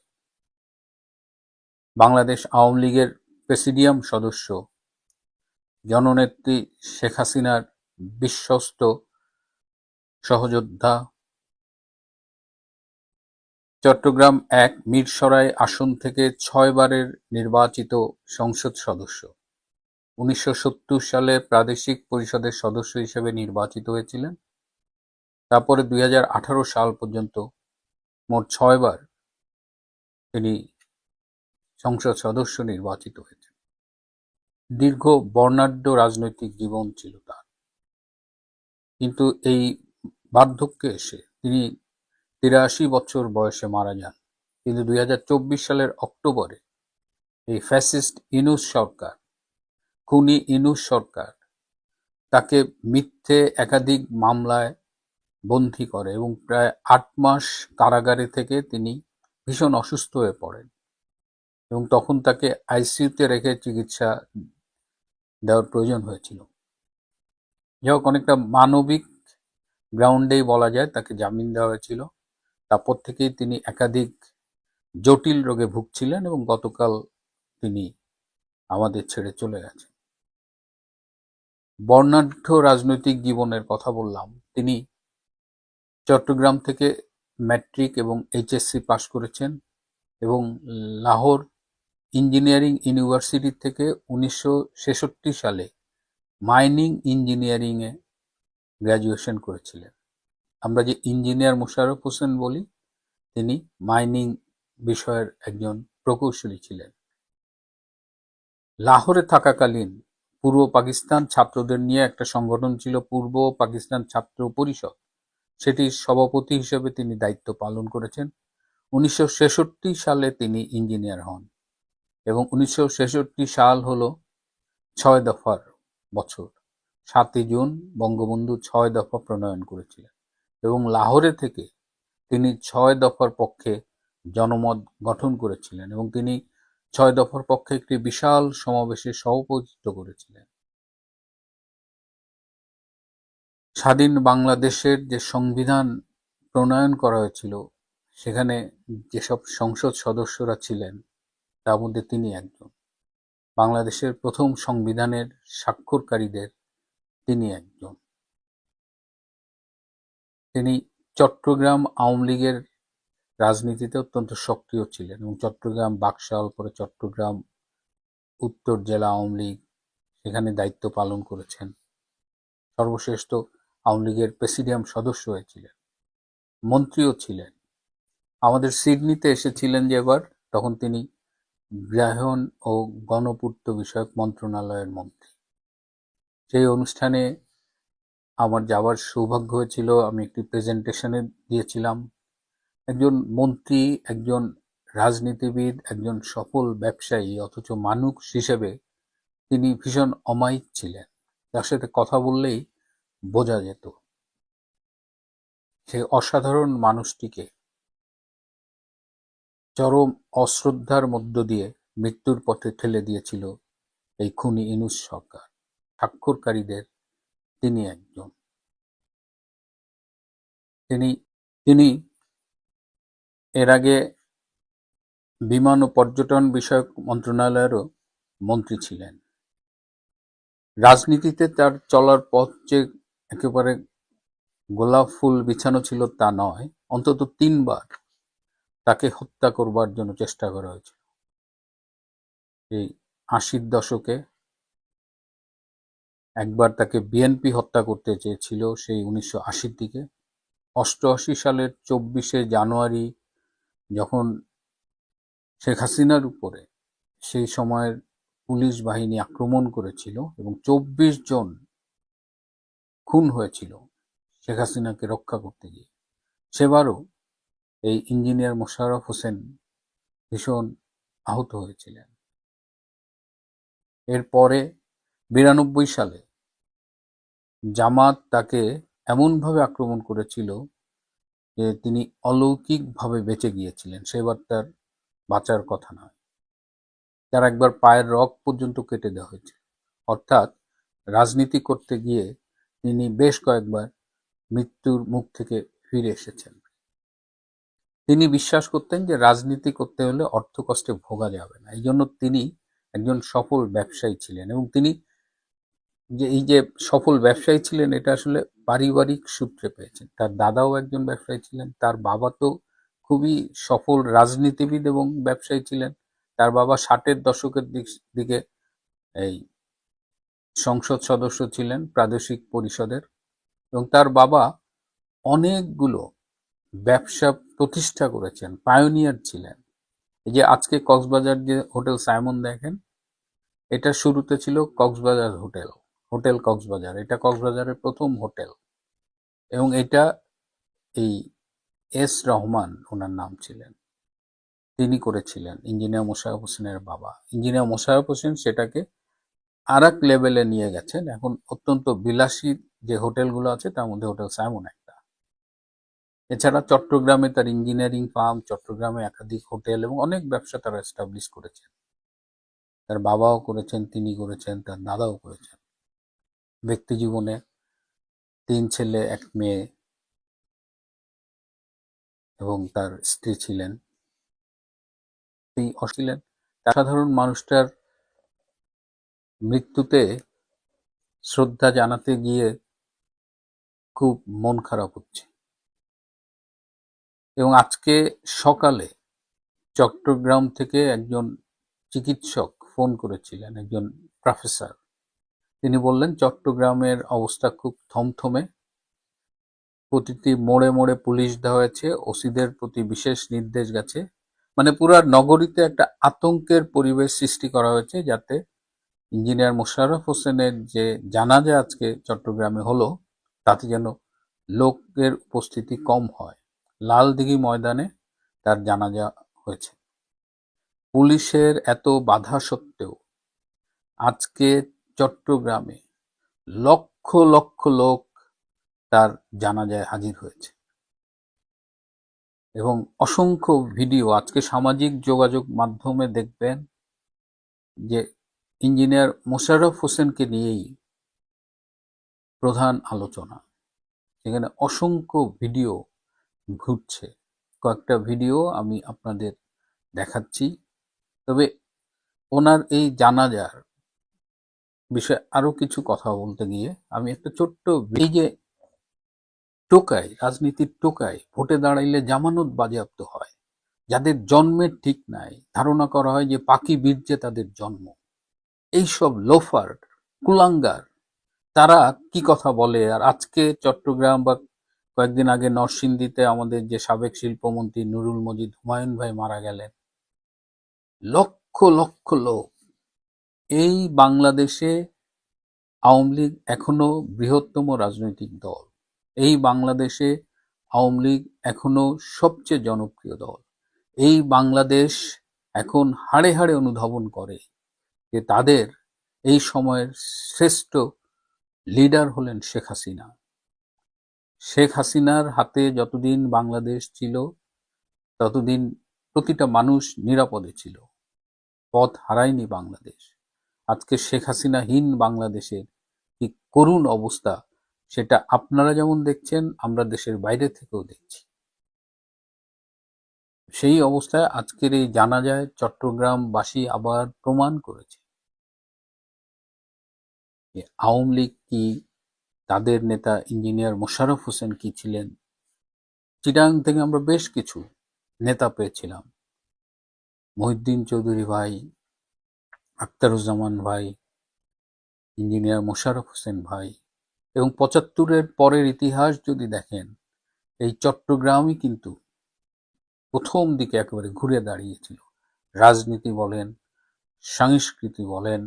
বাংলাদেশ আওয়ামী লীগের প্রেসিডিয়াম সদস্য, জননেত্রী শেখ হাসিনার বিশ্বস্ত সহযোদ্ধা, চট্টগ্রাম 1 মীরসরাই আসন থেকে 6 বারের নির্বাচিত সংসদ সদস্য, 1970 সালে প্রাদেশিক পরিষদের সদস্য হিসেবে নির্বাচিত হয়েছিলেন। তারপরে 2018 সাল পর্যন্ত মোট 6 বার তিনি সংসদ সদস্য নির্বাচিত হয়েছেন। দীর্ঘ বর্ণাঢ্য রাজনৈতিক জীবন ছিল তার, কিন্তু এই বার্ধক্যে এসে তিনি 83 বছর বয়সে মারা যান। কিন্তু 2024 সালের অক্টোবরে এই ফ্যাসিস্ট ইনুস সরকার, খুনি ইনুস সরকার তাকে মিথ্যে একাধিক মামলায় বন্দী করে এবং প্রায় 8 মাস কারাগারে থেকে তিনি ভীষণ অসুস্থ হয়ে পড়েন এবং তখন তাকে আইসিইউতে রেখে চিকিৎসা দেওয়ার প্রয়োজন হয়েছিল। যাই হোক, অনেকটা মানবিক গ্রাউন্ডেই বলা যায় তাকে জামিন দেওয়া হয়েছিল। তারপর থেকেই তিনি একাধিক জটিল রোগে ভুগছিলেন এবং গতকাল তিনি আমাদের ছেড়ে চলে গেছেন। বর্ণাঢ্য রাজনৈতিক জীবনের কথা বললাম। তিনি চট্টগ্রাম থেকে ম্যাট্রিক এবং এইচএসসি পাশ করেছেন এবং লাহোর ইঞ্জিনিয়ারিং ইউনিভার্সিটি থেকে 1966 সালে মাইনিং ইঞ্জিনিয়ারিংয়ে গ্র্যাজুয়েশন করেছিলেন। আমরা যে ইঞ্জিনিয়ার মোশাররফ হোসেন বলি, তিনি মাইনিং বিষয়ের একজন প্রকৌশলী ছিলেন। লাহোরে থাকাকালীন পূর্ব পাকিস্তান ছাত্রদের নিয়ে একটা সংগঠন ছিল, পূর্ব পাকিস্তান ছাত্র পরিষদ। সেটির সভাপতি হিসেবে তিনি দায়িত্ব পালন করেছেন। 1966 সালে তিনি ইঞ্জিনিয়ার হন এবং 1966 সাল হলো 6 দফার বছর। 7 জুন বঙ্গবন্ধু 6 দফা প্রণয়ন করেছিলেন এবং লাহোরে থেকে তিনি 6 দফার পক্ষে জনমত গঠন করেছিলেন এবং তিনি 6 দফার পক্ষে একটি বিশাল সমাবেশে সভাপতিত্ব করেছিলেন। স্বাধীন বাংলাদেশের যে সংবিধান প্রণয়ন করা হয়েছিল, সেখানে যেসব সংসদ সদস্যরা ছিলেন তার মধ্যে তিনি একজন। বাংলাদেশের প্রথম সংবিধানের স্বাক্ষরকারীদের তিনি একজন। তিনি চট্টগ্রাম আওয়ামী লীগের রাজনীতিতে অত্যন্ত সক্রিয় ছিলেন এবং চট্টগ্রাম বাকশাল, পরে চট্টগ্রাম উত্তর জেলা আওয়ামী লীগ, সেখানে দায়িত্ব পালন করেছেন। সর্বশেষ তো আওয়ামী লীগের প্রেসিডিয়াম সদস্য হয়েছিলেন, মন্ত্রীও ছিলেন। আমাদের সিডনিতে এসেছিলেন যে এবার, তখন তিনি গৃহায়ন ও গণপূর্ত বিষয়ক মন্ত্রণালয়ের মন্ত্রী। সেই অনুষ্ঠানে আমার যাওয়ার সৌভাগ্য হয়েছিল। আমি একটি প্রেজেন্টেশনে দিয়েছিলাম। একজন মন্ত্রী, একজন রাজনীতিবিদ, একজন সফল ব্যবসায়ী, অথচ মানুষ হিসেবে তিনি ভীষণ অমায়িক ছিলেন। তার সাথে কথা বললেই বোঝা যেত। সেই অসাধারণ মানুষটিকে চরম অশ্রদ্ধার মধ্য দিয়ে মৃত্যুর পথে ঠেলে দিয়েছিল এই খুনি ইনুস সরকার। স্বাক্ষরকারীদের তিনি একজন। তিনি এর আগে বিমান ও পর্যটন বিষয়ক মন্ত্রণালয়েরও মন্ত্রী ছিলেন। রাজনীতিতে তার চলার পথ যে একেবারে গোলাপ ফুল বিছানো ছিল তা নয়। অন্তত 3 বার তাকে হত্যা করবার জন্য চেষ্টা করা হয়েছিল। এই 80-র দশকে একবার তাকে বিএনপি হত্যা করতে চেয়েছিল, সেই 1980-র দিকে। 88 সালের 24শে জানুয়ারি যখন শেখ হাসিনার উপরে সেই সময়ের পুলিশ বাহিনী আক্রমণ করেছিল এবং 24 জন খুন হয়েছিল শেখ হাসিনাকে রক্ষা করতে গিয়ে, সেবারও এই ইঞ্জিনিয়ার মোশাররফ হোসেন ভীষণ আহত হয়েছিলেন। এরপরে 92 সালে জামাত তাকে এমনভাবে আক্রমণ করেছিল যে তিনি অলৌকিকভাবে বেঁচে গিয়েছিলেন। সেবার তার বাঁচার কথা নয়, তার একবার পায়ের রগ পর্যন্ত কেটে দেওয়া হয়েছে। অর্থাৎ রাজনীতি করতে গিয়ে তিনি বেশ কয়েকবার মৃত্যুর মুখ থেকে ফিরে এসেছেন। তিনি বিশ্বাস করতেন যে রাজনীতি করতে হলে অর্থকষ্টে ভোগা যাবে না, এই জন্য তিনি একজন সফল ব্যবসায়ী ছিলেন। এবং তিনি এই যে সফল ব্যবসায়ী ছিলেন, এটা আসলে পারিবারিক সূত্রে পেয়েছেন। তার দাদাও একজন ব্যবসায়ী ছিলেন, তার বাবা তো খুবই সফল রাজনীতিবিদ এবং ব্যবসায়ী ছিলেন। তার বাবা 60-এর দশকের দিকে এই সংসদ সদস্য ছিলেন প্রাদেশিক পরিষদের এবং তার বাবা অনেকগুলো ব্যবসা প্রতিষ্ঠা করেছেন, পায়োনিয়ার ছিলেন। এই যে আজকে কক্সবাজার যে হোটেল সাইমন দেখেন, এটা শুরুতে ছিল কক্সবাজার হোটেল কক্সবাজার। এটা কক্সবাজারের প্রথম হোটেল এবং এটা এই এস রহমান ওনার নাম ছিলেন, তিনি করেছিলেন, ইঞ্জিনিয়ার মোশাররফ হোসেনের বাবা। ইঞ্জিনিয়ার মোশাররফ হোসেন সেটাকে আর এক লেভেলে নিয়ে গেছেন। এখন অত্যন্ত বিলাসী যে হোটেলগুলো আছে তার মধ্যে হোটেল সাইমন একটা। এছাড়া চট্টগ্রামে তার ইঞ্জিনিয়ারিং ফার্ম, চট্টগ্রামে একাধিক হোটেল এবং অনেক ব্যবসা তারা এস্টাবলিশ করেছেন। তার বাবাও করেছেন, তিনি করেছেন, তার দাদাও করেছেন। ব্যক্তি জীবনে 3 ছেলে 1 মেয়ে এবং তার স্ত্রী ছিলেন। তিনি অছিলেন সাধারণ মানুষটার মৃত্যুতে শ্রদ্ধা জানাতে গিয়ে খুব মন খারাপ হচ্ছে। এবং আজকে সকালে চট্টগ্রাম থেকে একজন চিকিৎসক ফোন করেছিলেন, একজন প্রফেসর। তিনি বললেন চট্টগ্রামের অবস্থা খুব থমথমে, প্রতিটি মোড়ে মোড়ে পুলিশ দেওয়া হয়েছে, ওসিদের প্রতি বিশেষ নির্দেশ গেছে, মানে পুরো নগরীতে একটা আতঙ্কের পরিবেশ সৃষ্টি করা হয়েছে, যাতে ইঞ্জিনিয়ার মোশাররফ হোসেনের যে জানাজা আজকে চট্টগ্রামে হলো তাতে যেন লোকের উপস্থিতি কম হয়। লালদিঘি ময়দানে তার জানাজা হয়েছে। পুলিশের এত বাধা সত্ত্বেও আজকে চট্টগ্রামে লক্ষ লক্ষ লোক তার জানাজায় হাজির হয়েছে এবং অসংখ্য ভিডিও আজকে সামাজিক যোগাযোগ মাধ্যমে দেখবেন যে ইঞ্জিনিয়ার মোশাররফ হোসেনকে নিয়েই প্রধান আলোচনা। সেখানে অসংখ্য ভিডিও ঘুরছে, কয়েকটা ভিডিও আমি আপনাদের দেখাচ্ছি। তবে ওনার এই জানাজার বিষয়ে আরো কিছু কথা বলতে গিয়ে আমি একটা ছোট্ট, এই যে টোকাই, রাজনীতির টোকাই, ভোটে দাঁড়াইলে জামানত বাজেয়াপ্ত হয়, যাদের জন্মের ঠিক নাই, ধারণা করা হয় যে পাকি বীর্যে তাদের জন্ম, এইসব লোফার কুলাঙ্গার তারা কি কথা বলে। আর আজকে চট্টগ্রাম বা কয়েকদিন আগে নরসিংদীতে আমাদের যে সাবেক শিল্পমন্ত্রী নুরুল মজিদ হুমায়ুন ভাই মারা গেলেন, লক্ষ লক্ষ লোক। এই বাংলাদেশে আওয়ামী লীগ এখনো বৃহত্তম রাজনৈতিক দল, এই বাংলাদেশে আওয়ামী লীগ এখনো সবচেয়ে জনপ্রিয় দল। এই বাংলাদেশ এখন হাড়ে হাড়ে অনুধাবন করে যে তাদের এই সময়ের শ্রেষ্ঠ লিডার হলেন শেখ হাসিনা। শেখ হাসিনার হাতে যতদিন বাংলাদেশ ছিল ততদিন প্রতিটা মানুষ নিরাপদে ছিল, পথ হারায়নি বাংলাদেশ। আজকে শেখ হাসিনাহীন বাংলাদেশের কি করুণ অবস্থা, সেটা আপনারা যেমন দেখছেন, আমরা দেশের বাইরে থেকেও দেখছি। সেই অবস্থায় আজকের এই জানাজায় চট্টগ্রামবাসী আবার প্রমাণ করেছে যে আওয়ামী লীগ কি, তাদের নেতা ইঞ্জিনিয়ার মোশাররফ হোসেন কি ছিলেন। চিটাং থেকে আমরা বেশ কিছু নেতা পেয়েছিলাম, মহিউদ্দিন চৌধুরী ভাই, আখতারুজ্জামান ভাই, ইঞ্জিনিয়ার মোশাররফ হোসেন ভাই। এবং ৭৫-এর পরের ইতিহাস যদি দেখেন, এই চট্টগ্রামই কিন্তু প্রথম দিকে একেবারে ঘুরে দাঁড়িয়েছিল। রাজনীতি বলেন, সংস্কৃতি বলেন,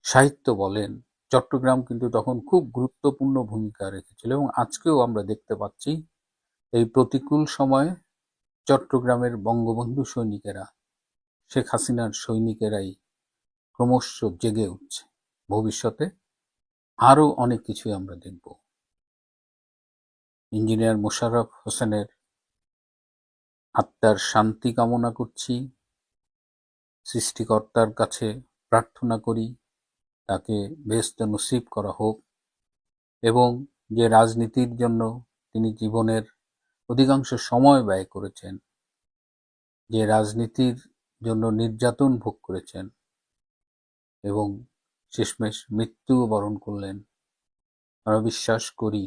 সাহিত্য বলেন, চট্টগ্রাম কিন্তু তখন খুব গুরুত্বপূর্ণ ভূমিকা রেখেছিল। এবং আজকেও আমরা দেখতে পাচ্ছি এই প্রতিকূল সময়ে চট্টগ্রামের বঙ্গবন্ধু সৈনিকেরা, শেখ হাসিনার সৈনিকেরাই ক্রমশ জেগে উঠছে। ভবিষ্যতে আরো অনেক কিছুই আমরা দেখব। ইঞ্জিনিয়ার মোশাররফ হোসেনের আত্মার শান্তি কামনা করছি, সৃষ্টিকর্তার কাছে প্রার্থনা করি তাকে বেহেশতে নসিব করা হোক, এবং যে রাজনীতির জন্য তিনি জীবনের অধিকাংশ সময় ব্যয় করেছেন, যে রাজনীতির জন্য নির্যাতন ভোগ করেছেন এবং শেষমেশ মৃত্যু বরণ করলেন, আমরা বিশ্বাস করি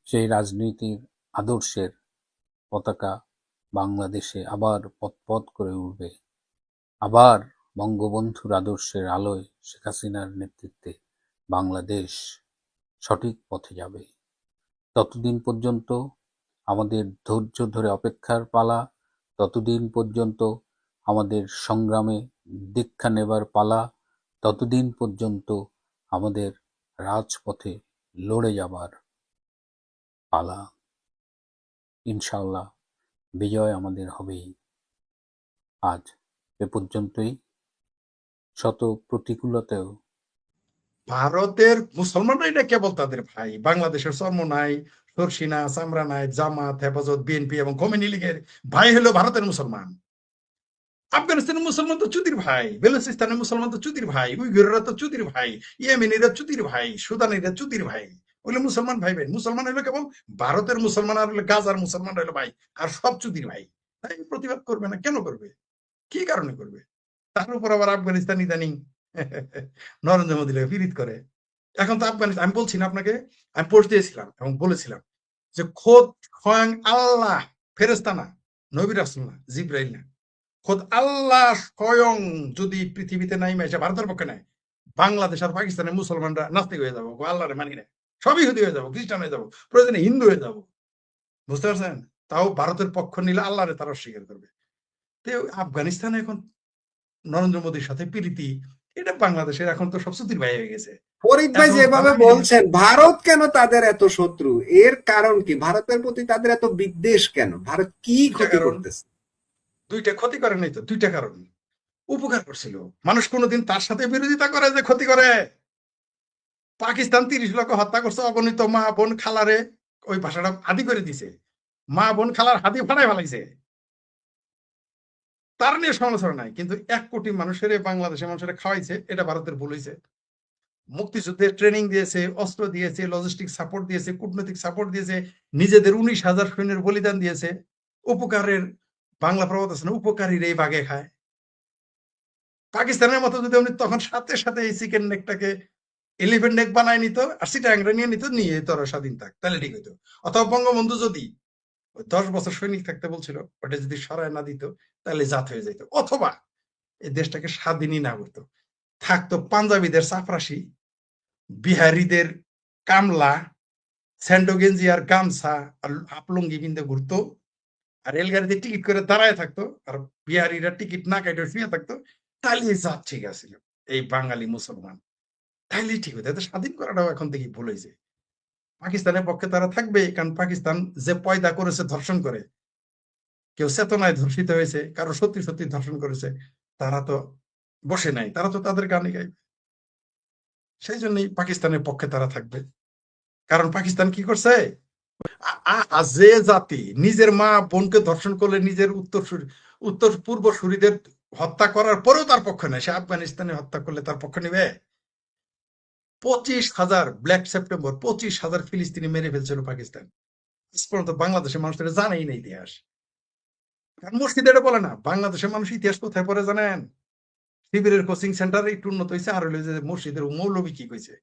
সেই রাজনীতির আদর্শের পতাকা বাংলাদেশে আবার পথ করে উঠবে। আবার বঙ্গবন্ধুর আদর্শের আলোয় শেখ হাসিনার নেতৃত্বে বাংলাদেশ সঠিক পথে যাবে। ততদিন পর্যন্ত আমাদের ধৈর্য ধরে অপেক্ষার পালা, ততদিন পর্যন্ত আমাদের সংগ্রামে দীক্ষা নেবার পালা, ততদিন পর্যন্ত আমাদের রাজপথে লড়ে যাবার পালা। ইনশাআল্লাহ বিজয় আমাদের হবেই। আজ এ পর্যন্তই। শত প্রতিকূলতায়ও ভারতের মুসলমানরা এটা কেবল তাদের ভাই, বাংলাদেশের চরমোনাই, শর্ষিনা, চামরা নাইট, জামাত, হেফাজত, বিএনপি এবং কমিউনি লীগের ভাই হলো ভারতের মুসলমান। আফগানিস্তানের মুসলমান তো চুদির ভাই, বেলুচিস্তানের মুসলমান তো চুদির ভাই, উইগুররা তো চুদির ভাই, ইয়েমেনিরা চুদির ভাই, সুদানিরা চুদির ভাই। ওগুলো মুসলমান ভাই ভাই। মুসলমান হলো কেবল ভারতের মুসলমান, আর হলো গাজার মুসলমান হলো ভাই, আর সব চুদির ভাই। তাই প্রতিবাদ করবে না কেন করবে? কি কারণে করবে? তার উপর আবার আফগানিস্তান ইদানিং নরেন্দ্র মোদী পীড়িত করে। এখন তো আফগানিস্তান, আমি বলছি না আপনাকে, আমি পোস্ট দিয়েছিলাম এবং বলেছিলাম যে খোদ স্বয়ং আল্লাহ, ফেরেস্তা না, নবী রাসূল না, জিব্রাইল না, খোদ আল্লাহ স্বয়ং যদি পৃথিবীতে নাই এসে ভারতের পক্ষে নেয়, বাংলাদেশ আর পাকিস্তানের মুসলমানরা নাস্তিক হয়ে যাবো, আল্লাহরে মানি না, সবই ইহুদি হয়ে যাবো, খ্রিস্টান হয়ে যাবো, প্রয়োজনে হিন্দু হয়ে যাবো। বুঝতে পারছেন? তাও ভারতের পক্ষ নিলে আল্লাহরে তারা স্বীকার করবে। তো আফগানিস্তানে এখন নরেন্দ্র মোদীর সাথে প্রীতি, এটা বাংলাদেশের এখন তো সব চুতির ভাই হয়ে গেছে। ফরিদ ভাই এখন যেভাবে তারা বলছেন ভারত কেন তাদের এত শত্রু, এর কারণ কি? ভারতের প্রতি তাদের এত বিদ্বেষ কেন? ভারত কি ক্ষতি কারণ করতেছে? দুইটা ক্ষতি করে নাই তো, দুইটা কারণ। উপকার করছিল। মানুষ কোনোদিন তার সাথে বিরোধিতা করে যে ক্ষতি করে? পাকিস্তান 30 লক্ষ হত্যা করছে, অগণিত মা বোন খালারে, ওই ভাষাটা হাদি করে দিছে, মা বোন খালার হাদি ফাটাই ফেলাইছে, তার নিয়ে সমালোচনা নাই। কিন্তু 1 কোটি মানুষের, বাংলাদেশের মানুষের খাওয়াইছে, এটা ভারতের ভুল হয়েছে। মুক্তিযুদ্ধের ট্রেনিং দিয়েছে, অস্ত্র দিয়েছে, লজিস্টিক সাপোর্ট দিয়েছে, কূটনৈতিক সাপোর্ট দিয়েছে, নিজেদের 19,000 সৈন্যের বলিদান দিয়েছে। উপকারের বাংলা প্রবাদ আছে না, উপকারীর এই বাগে খায়। পাকিস্তানের মতো যদি উনি তখন সাথে সাথে এই চিকেন নেকটাকে এলিফেন্ট নেক বানায় নিত আর সিটাংরা নিয়ে নিত, নিয়ে তোরা স্বাধীন থাক, তাহলে ঠিক হইতো। অথবা বঙ্গবন্ধু যদি 10 বছর সৈনিক থাকতে বলছিল, ওটা যদি সরায় না দিত, তাহলে জাত হয়ে যেত। অথবা এই দেশটাকে স্বাধীনই না করতো, থাকতো পাঞ্জাবিদের চাপরাশি, বিহারিদের কামলা, স্যান্ডো গেঞ্জি আর গামছা আর আপলঙ্গি বিন্দে ঘুরতো, আর রেলগাড়িতে টিকিট করে দাঁড়ায় থাকতো, আর বিহারিরা টিকিট না কাটে শুয়ে থাকতো, তাহলে এই জাত ঠিক আছিল, এই বাঙালি মুসলমান, তাইলেই ঠিক হইতো। এত স্বাধীন করাটাও এখন থেকে ভুল হয়েছে। পাকিস্তানের পক্ষে তারা থাকবে, কারণ পাকিস্তান যে পয়দা করেছে ধর্ষণ করে, কেউ চেতনায় ধর্ষিত হয়েছে, কারো সত্যি সত্যি ধর্ষণ করেছে, তারা তো বসে নাই, তারা তো তাদের গানে গাইবে। সেই জন্যই পাকিস্তানের পক্ষে তারা থাকবে। কারণ পাকিস্তান কি করছে, যে জাতি নিজের মা বোনকে ধর্ষণ করলে, নিজের উত্তর পূর্ব সুরীদের হত্যা করার পরেও তার পক্ষে নেয়, সে আফগানিস্তানে হত্যা করলে তার পক্ষে নেবে? 25,000 ব্ল্যাক সেপ্টেম্বর, 25,000 ফিলিস্তিনি মেরে ফেলছিল পাকিস্তান। আজ পর্যন্ত বাংলাদেশের মানুষ এটা জানেই না ইতিহাস। কারণ মসজিদে এটা বলে না। বাংলাদেশের মানুষ ইতিহাস কোথায় পড়ে জানেন? শিবিরের কোচিং সেন্টারে একটু উন্নত হয়েছে, আর হইলো যে মসজিদের মৌলবী কি কইছে,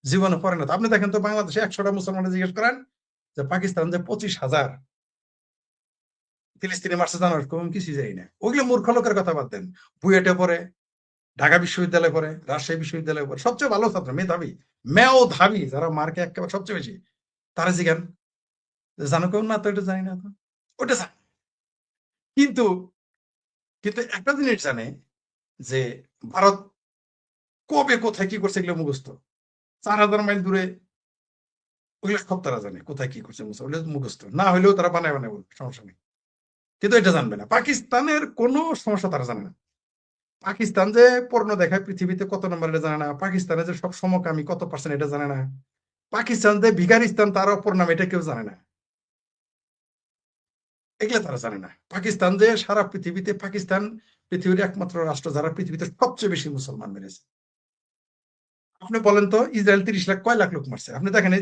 জীবনে পড়ে না। আপনি দেখেন তো বাংলাদেশে 100টা মুসলমানের জিজ্ঞেস করেন যে পাকিস্তান যে 25,000 ফিলিস্তিনি মারছে জানার কম কিছু যাই না। ওইগুলো মূর্খ লোকের কথা বাদ দেন। বুয়েটে পড়ে, ঢাকা বিশ্ববিদ্যালয়ে পড়ে, রাজশাহী বিশ্ববিদ্যালয়ে পড়ে, সবচেয়ে ভালো ছাত্র, মেধাবী যারা মার্কে একেবারে সবচেয়ে বেশি, তারা জিজ্ঞান জানো কেউ? না তো, এটা জানি না তো, ওটা জানে। কিন্তু কিন্তু একটা জিনিস জানে যে ভারত কবে কোথায় কি করছে, এগুলো মুখস্থ। 4,000 মাইল দূরে, ওইগুলো সব তারা জানে কোথায় কি করছে, ওগুলো মুখস্থ না হইলেও তারা বানায় বানায় বলবে, সমস্যা নেই। কিন্তু এটা জানবে না। পাকিস্তানের কোনো সমস্যা তারা জানে না। পাকিস্তান যে পর্ণ দেখায় পৃথিবীতে কত নম্বর এটা জানে না। পাকিস্তানে যে সব সমকামী কত % এটা জানে না। পাকিস্তান যে ভিখারিস্তান তার অপর নাম, এটা কেউ জানে না। এগুলো তারা জানে না। পাকিস্তান যে সারা পৃথিবীতে, পাকিস্তান পৃথিবীর একমাত্র রাষ্ট্র যারা পৃথিবীতে সবচেয়ে বেশি মুসলমান মেরেছে। আপনি বলেন তো, ইসরায়েল 30 লাখ, কয় লাখ লোক মারছে? আপনি দেখেন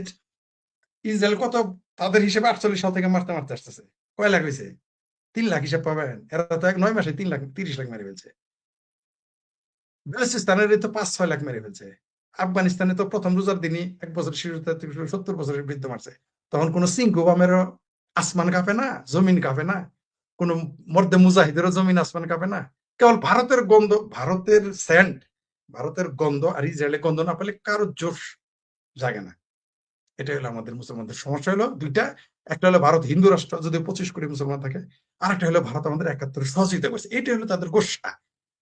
ইসরায়েল কত, তাদের হিসেবে 48 সাল থেকে মারতে মারতে আসতেছে, কয় লাখ হয়েছে? 3 লাখ হিসাব পাবেন। এরা তো 9 মাসে 3 লাখ 30 লাখ মেরে ফেলছে। বেলুচিস্তানের তো 5-6 লাখ মেরে ফেলছে। আফগানিস্তানে তো প্রথম রোজার দিনই 1 বছর শিশু 70 বছরের বৃদ্ধ মারছে। তখন কোন সিংকু বামেরও আসমান কাঁপে না, জমিন কাঁপে না, কোন মর্দে মুজাহিদেরও জমিন আসমান কাঁপে না। কেবল ভারতের গন্ধ, ভারতের স্যান্ড, ভারতের গন্ধ আর ইসরায়েলের গন্ধ না পেলে কারো জোশ জাগে না। এটা হলো আমাদের মুসলমানদের সমস্যা। হলো দুইটা, একটা হলো ভারত হিন্দু রাষ্ট্র, যদি 25 কোটি মুসলমান থাকে, আর একটা হলো ভারত আমাদের 71 সহযোগিতা করছে। এটা হলো তাদের গোসা।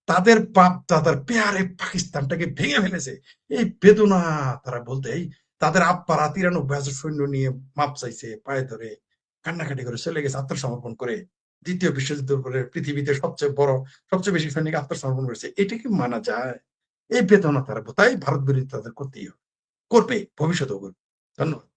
তাদের বাপ দাদার পেয়ারে পাকিস্তানটাকে ভেঙে ফেলেছে, এই বেদনা তারা বলতে। এই তাদের আব্বারা 93,000 সৈন্য নিয়ে মাপ চাইছে পায়ে ধরে, কান্নাকাটি করে চলে গেছে আত্মসমর্পণ করে। দ্বিতীয় বিশ্বযুদ্ধের পরে পৃথিবীতে সবচেয়ে বড়, সবচেয়ে বেশি সৈনিক আত্মসমর্পণ করেছে, এটা কি মানা যায়? এই বেদনা তারা তাই ভারত বিরোধী তাদের করতেই হবে, করবে, ভবিষ্যতেও করবে। ধন্যবাদ।